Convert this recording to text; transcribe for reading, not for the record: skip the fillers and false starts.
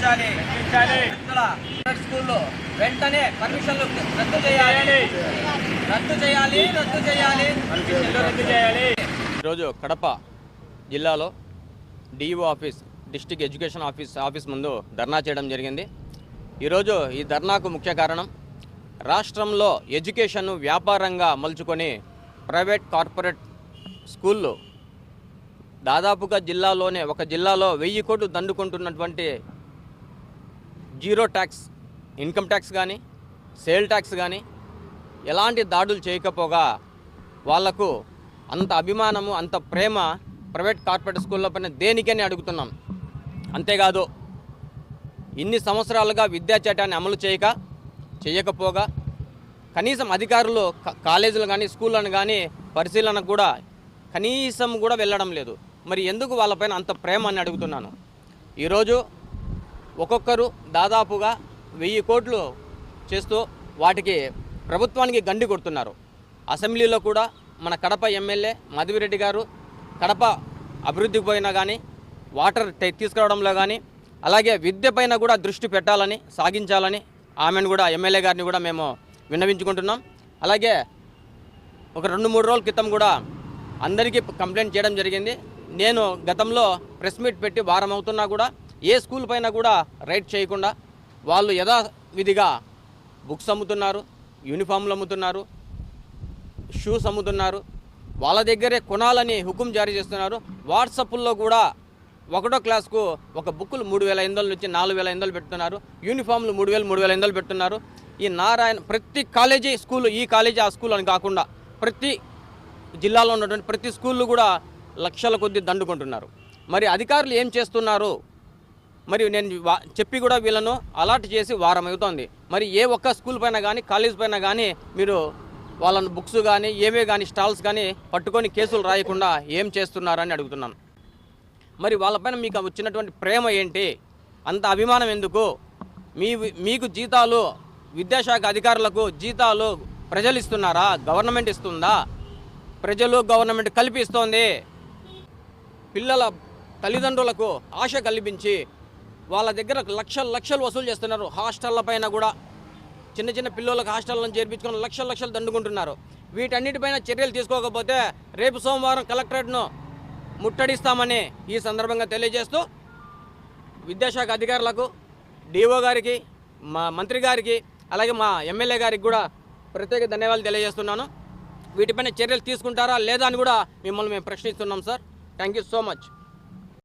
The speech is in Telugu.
తగ్గించాలి. స్కూల్లో వెంటనే పర్మిషన్లు రద్దు చేయాలి. ఈరోజు కడప జిల్లాలో DEO office, district education office ముందు ధర్నా చేయడం జరిగింది. ఈరోజు ఈ ధర్నాకు ముఖ్య కారణం రాష్ట్రంలో ఎడ్యుకేషన్ను వ్యాపారంగా మలుచుకొని ప్రైవేట్ కార్పొరేట్ స్కూళ్ళు దాదాపుగా ఒక జిల్లాలో 1000 కోట్లు దండుకుంటున్నటువంటి జీరో ట్యాక్స్, ఇన్కమ్ ట్యాక్స్ కానీ సేల్ ట్యాక్స్ కానీ ఎలాంటి దాడులు చేయకపోగా వాళ్లకు అంత అభిమానము, అంత ప్రేమ ప్రైవేట్ కార్పొరేట్ స్కూళ్ళ పైన దేనికని అడుగుతున్నాం. అంతేకాదు ఇన్ని సంవత్సరాలుగా విద్యా చట్టాన్ని అమలు చేయకపోగా కనీసం అధికారులు కాలేజీలు కానీ స్కూళ్ళను కానీ పరిశీలనకు కూడా కనీసం కూడా వెళ్ళడం లేదు. మరి ఎందుకు వాళ్ళపైన అంత ప్రేమ అని అడుగుతున్నాను. ఈరోజు ఒక్కొక్కరు దాదాపుగా 1000 కోట్లు చేస్తూ వాటికి ప్రభుత్వానికి గండి కొడుతున్నారు. అసెంబ్లీలో కూడా మన కడప ఎమ్మెల్యే మాధవిరెడ్డి గారు కడప అభివృద్ధికి పోయినా కానీ వాటర్ తీసుకురావడంలో కానీ అలాగే విద్య పైన కూడా దృష్టి పెట్టాలని, సాగించాలని ఆమెను కూడా ఎమ్మెల్యే గారిని కూడా మేము విన్నవించుకుంటున్నాం. అలాగే ఒక 2-3 రోజుల క్రితం కూడా అందరికీ కంప్లైంట్ చేయడం జరిగింది. నేను గతంలో ప్రెస్ మీట్ పెట్టి వారం అవుతున్నా కూడా ఏ స్కూల్ పైన కూడా రైడ్ చేయకుండా వాళ్ళు యథావిధిగా బుక్స్ అమ్ముతున్నారు, యూనిఫామ్లు అమ్ముతున్నారు, షూస్ అమ్ముతున్నారు. వాళ్ళ దగ్గరే కొనాలని హుకుం జారీ చేస్తున్నారు. వాట్సాప్లో కూడా 1వ క్లాస్కు ఒక బుక్కులు 3500 నుంచి 4500 పెడుతున్నారు. యూనిఫామ్లు 3000, 3500 పెడుతున్నారు. ఈ నారాయణ ప్రతి కాలేజీ స్కూలు, ఈ కాలేజీ ఆ స్కూల్ అని కాకుండా ప్రతి జిల్లాలో ఉన్నటువంటి ప్రతి స్కూళ్ళు కూడా లక్షల కొద్దీ దండుకుంటున్నారు. మరి అధికారులు ఏం చేస్తున్నారు? మరి నేను చెప్పి కూడా వీళ్ళను అలర్ట్ చేసి వారం అవుతోంది. మరి ఏ ఒక్క స్కూల్ పైన కానీ కాలేజ్ పైన కానీ మీరు వాళ్ళను బుక్స్ కానీ ఏవే కానీ స్టాల్స్ కానీ పట్టుకొని కేసులు రాయకుండా ఏం చేస్తున్నారని అడుగుతున్నాను. మరి వాళ్ళపైన మీకు వచ్చినటువంటి ప్రేమ ఏంటి? అంత అభిమానం ఎందుకు? మీకు జీతాలు, విద్యాశాఖ అధికారులకు జీతాలు ప్రజలు ఇస్తున్నారా? గవర్నమెంట్ ఇస్తుందా? ప్రజలు గవర్నమెంట్ కల్పిస్తోంది. పిల్లల తల్లిదండ్రులకు ఆశ కల్పించి వాళ్ళ దగ్గర లక్షలు వసూలు చేస్తున్నారు. హాస్టళ్ల పైన కూడా చిన్న పిల్లలకు హాస్టళ్లను చేర్పించుకొని లక్షలు దండుకుంటున్నారు. వీటన్నిటిపైన చర్యలు తీసుకోకపోతే రేపు సోమవారం కలెక్టరేట్ను ముట్టడిస్తామని ఈ సందర్భంగా తెలియజేస్తూ విద్యాశాఖ అధికారులకు, డిఓ గారికి, మా మంత్రి గారికి, అలాగే మా ఎమ్మెల్యే గారికి కూడా ప్రత్యేక ధన్యవాదాలు తెలియజేస్తున్నాను. వీటిపైన చర్యలు తీసుకుంటారా లేదా అని కూడా మిమ్మల్ని మేము ప్రశ్నిస్తున్నాం sir. Thank you so much.